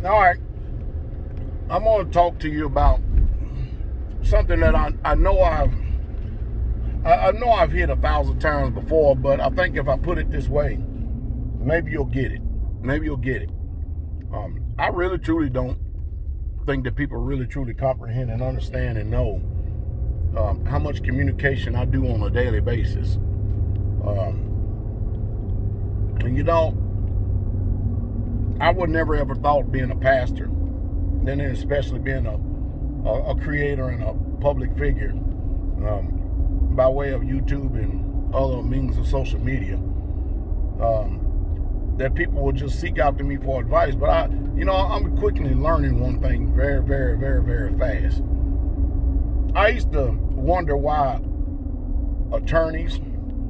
All right, I'm going to talk to you about something that I know I've hit 1,000 times before, but I think if I put it this way, maybe you'll get it. I really truly don't think that people really truly comprehend and understand and know how much communication I do on a daily basis. And I would never ever thought being a pastor, and then especially being a creator and a public figure, by way of YouTube and other means of social media, that people will just seek out to me for advice. But I'm quickly learning one thing very, very, very, very fast. I used to wonder why attorneys,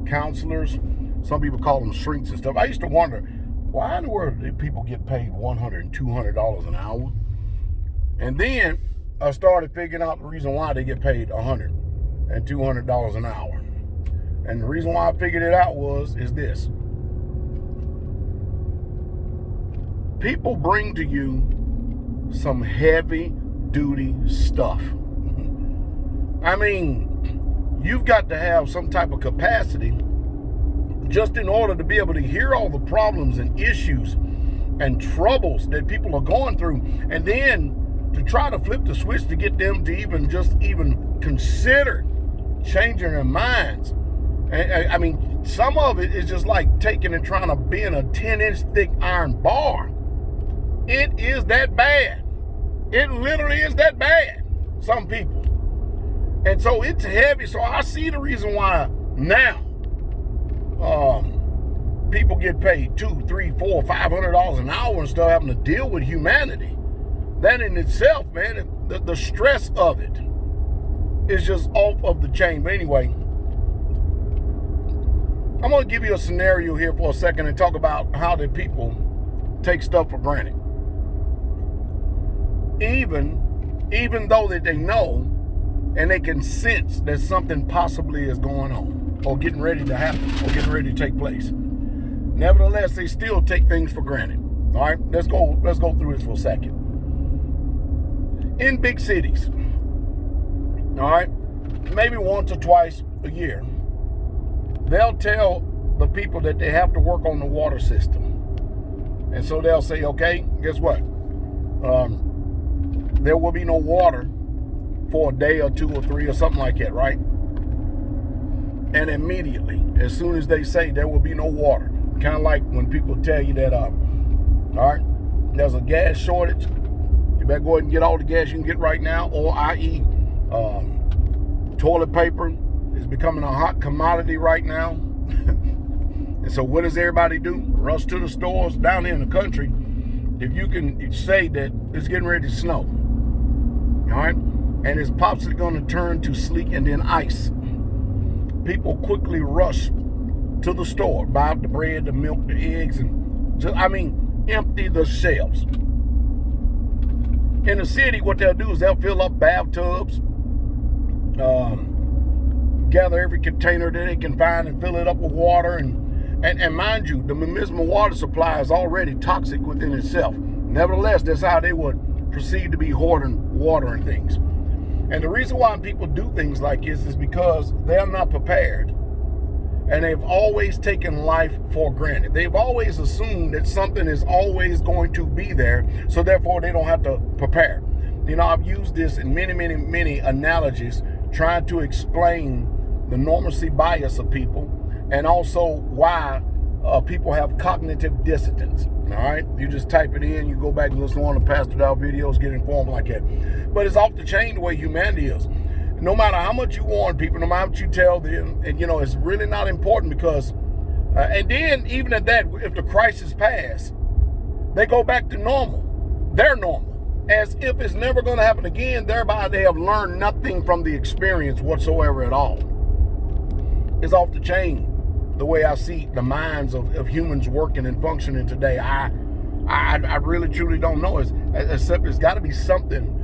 counselors, some people call them shrinks and stuff. I used to wonder, why in the world do people get paid $100 and $200 an hour? And then I started figuring out the reason why they get paid $100 and $200 an hour. And the reason why I figured it out is this. People bring to you some heavy duty stuff. I mean, you've got to have some type of capacity just in order to be able to hear all the problems and issues and troubles that people are going through, and then to try to flip the switch to get them to even consider changing their minds. And I mean, some of it is just like taking and trying to bend a 10-inch thick iron bar. It is that bad. It literally is that bad. Some people. And so it's heavy. So I see the reason why now people get paid $200, $300, $400, $500 an hour and still having to deal with humanity. That in itself, man, the stress of it is just off of the chain. But anyway, I'm going to give you a scenario here for a second and talk about how the people take stuff for granted. Even though that they know and they can sense that something possibly is going on or getting ready to happen or getting ready to take place. Nevertheless, they still take things for granted. All right, let's go through this for a second. In big cities, all right, maybe once or twice a year, they'll tell the people that they have to work on the water system. And so they'll say, okay, guess what? There will be no water for a day or 2 or 3 or something like that, right? And immediately, as soon as they say there will be no water, kind of like when people tell you that, all right, there's a gas shortage, you better go ahead and get all the gas you can get right now, or i.e., toilet paper is becoming a hot commodity right now. And so what does everybody do? Rush to the stores down here in the country. If you can say that it's getting ready to snow, all right, and it's possibly going to turn to sleet and then ice, people quickly rush to the store, buy the bread, the milk, the eggs, and empty the shelves. In the city, what they'll do is they'll fill up bathtubs, gather every container that they can find and fill it up with water. And mind you, the municipal water supply is already toxic within itself. Nevertheless, that's how they would proceed to be hoarding water and things. And the reason why people do things like this is because they're not prepared. And they've always taken life for granted. They've always assumed that something is always going to be there, so therefore they don't have to prepare. I've used this in many, many, many analogies trying to explain the normalcy bias of people and also why people have cognitive dissonance. All right, you just type it in, you go back and listen to one of the Pastor Dowell videos, get informed like that. But it's off the chain the way humanity is. No matter how much you warn people, no matter what you tell them, and it's really not important because, and then even at that, if the crisis pass, they go back to normal. They're normal, as if it's never going to happen again. Thereby, they have learned nothing from the experience whatsoever at all. It's off the chain the way I see the minds of humans working and functioning today. I really truly don't know. Except it's got to be something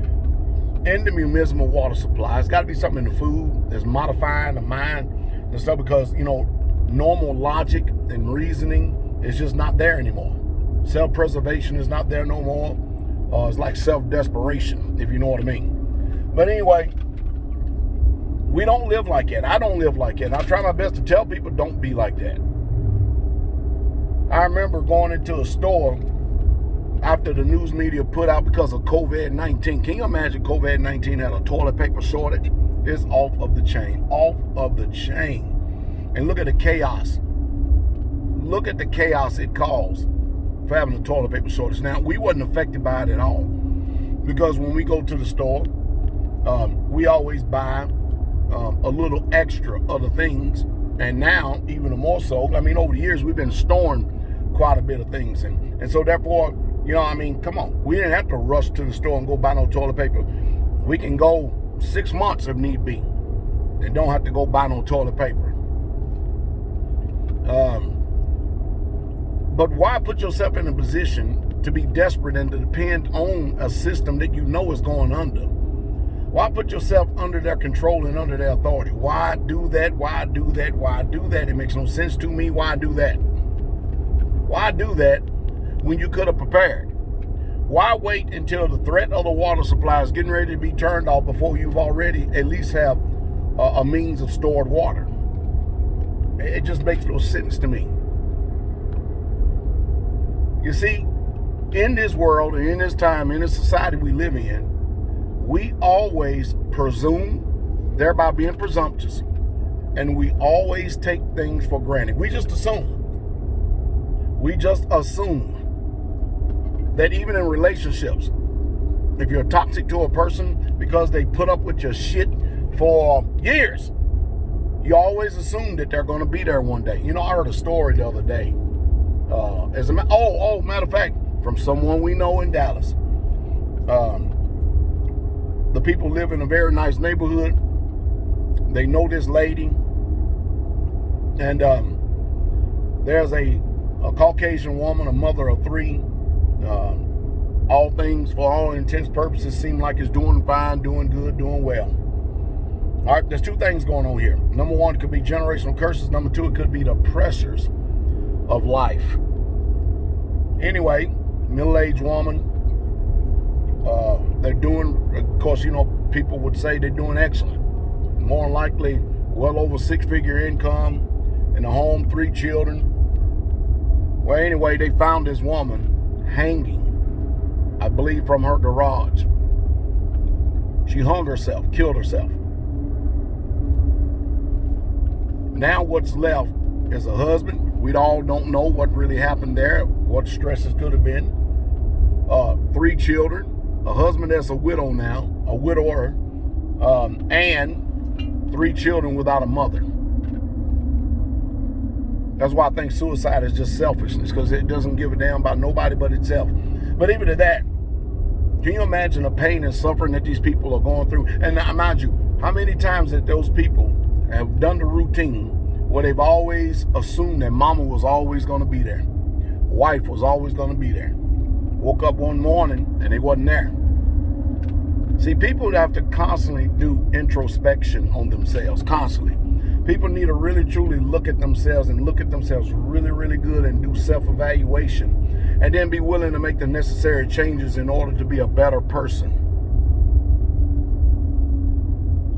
in the municipal water supply. It's got to be something in the food that's modifying the mind and stuff, because normal logic and reasoning is just not there anymore. Self-preservation is not there no more. It's like self-desperation, if you know what I mean. But anyway, we don't live like that. I don't live like that. I try my best to tell people don't be like that. I remember going into a store after the news media put out because of COVID-19. Can you imagine COVID-19 had a toilet paper shortage? It's off of the chain. Off of the chain. And look at the chaos. Look at the chaos it caused for having a toilet paper shortage. Now, we wasn't affected by it at all. Because when we go to the store, we always buy a little extra other things. And now, even more so, I mean, over the years, we've been storing quite a bit of things. And so, therefore, you know, I mean, come on. We didn't have to rush to the store and go buy no toilet paper. We can go 6 months if need be and don't have to go buy no toilet paper. But why put yourself in a position to be desperate and to depend on a system that you know is going under? Why put yourself under their control and under their authority? Why do that? Why do that? Why do that? It makes no sense to me. Why do that? Why do that when you could have prepared? Why wait until the threat of the water supply is getting ready to be turned off before you've already at least have a means of stored water? It just makes no sense to me. You see, in this world and in this time, in this society we live in, we always presume, thereby being presumptuous, and we always take things for granted. We just assume. We just assume that even in relationships, if you're toxic to a person because they put up with your shit for years, you always assume that they're going to be there one day. You know, I heard a story the other day. Matter of fact, from someone we know in Dallas. The people live in a very nice neighborhood. They know this lady. And there's a Caucasian woman, a mother of 3. All things, for all intents and purposes, seem like it's doing fine, doing good, doing well. All right, there's 2 things going on here. Number 1, it could be generational curses. Number 2, it could be the pressures of life. Anyway, middle-aged woman. They're doing, of course, you know, people would say they're doing excellent. More than likely, well over 6-figure income in a home, 3 children. Well, anyway, they found this woman hanging, I believe, from her garage. She hung herself, killed herself. Now what's left is a husband. We all don't know what really happened there, what stresses could have been. 3 children, a husband that's a widow now, a widower, and 3 children without a mother. That's why I think suicide is just selfishness, because it doesn't give a damn about nobody but itself. But even at that, can you imagine the pain and suffering that these people are going through? And mind you, how many times that those people have done the routine where they've always assumed that mama was always going to be there, wife was always going to be there. Woke up one morning and they wasn't there. See, people have to constantly do introspection on themselves, constantly. People need to really truly look at themselves and look at themselves really, really good and do self-evaluation, and then be willing to make the necessary changes in order to be a better person.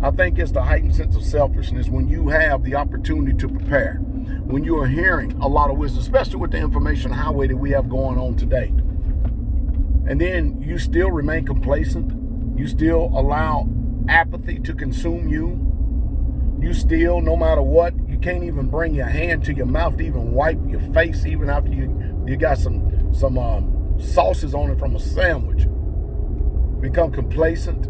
I think it's the heightened sense of selfishness when you have the opportunity to prepare, when you are hearing a lot of wisdom, especially with the information highway that we have going on today. And then you still remain complacent. You still allow apathy to consume you. You still, no matter what, you can't even bring your hand to your mouth to even wipe your face, even after you got some sauces on it from a sandwich. Become complacent,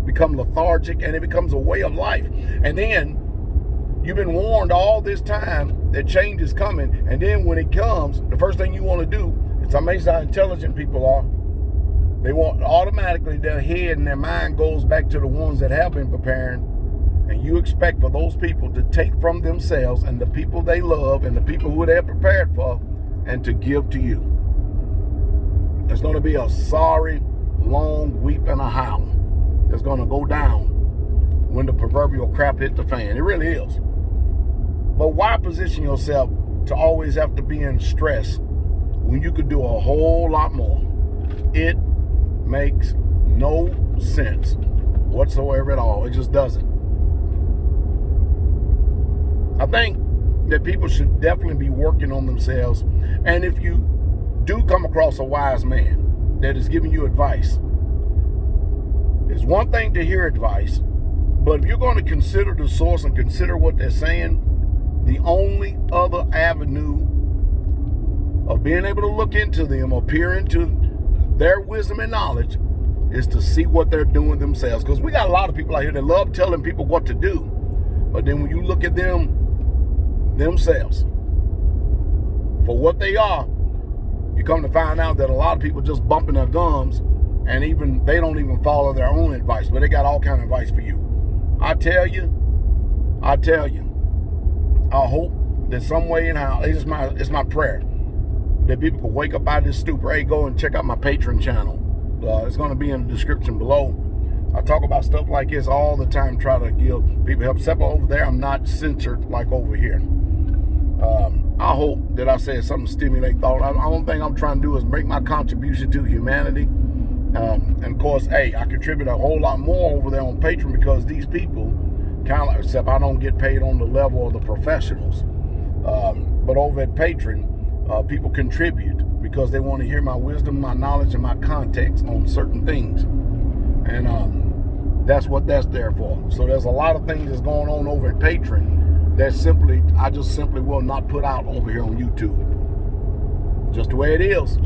become lethargic, and it becomes a way of life. And then you've been warned all this time that change is coming, and then when it comes, the first thing you want to do, it's amazing how intelligent people are. They want automatically, their head and their mind goes back to the ones that have been preparing. And you expect for those people to take from themselves and the people they love and the people who they're prepared for and to give to you. There's going to be a sorry, long weep and a howl that's going to go down when the proverbial crap hit the fan. It really is. But why position yourself to always have to be in stress when you could do a whole lot more? It makes no sense whatsoever at all. It just doesn't. I think that people should definitely be working on themselves. And if you do come across a wise man that is giving you advice, it's one thing to hear advice, but if you're going to consider the source and consider what they're saying, the only other avenue of being able to look into them or peer into their wisdom and knowledge is to see what they're doing themselves. Because we got a lot of people out here that love telling people what to do, but then when you look at them themselves for what they are, you come to find out that a lot of people just bumping their gums, and even they don't even follow their own advice, but they got all kind of advice for you. I tell you, I hope that some way and how, it's my prayer that people can wake up out of this stupor. Hey, go and check out my Patreon channel. It's going to be in the description below. I talk about stuff like this all the time, try to give people help. Except over there, I'm not censored like over here. I hope that I said something to stimulate thought. The only thing I'm trying to do is make my contribution to humanity. And of course, hey, I contribute a whole lot more over there on Patreon because these people, kind of like, except I don't get paid on the level of the professionals. But over at Patreon, people contribute because they want to hear my wisdom, my knowledge, and my context on certain things. And that's what that's there for. So there's a lot of things that's going on over at Patreon that I just simply will not put out over here on YouTube. Just the way it is.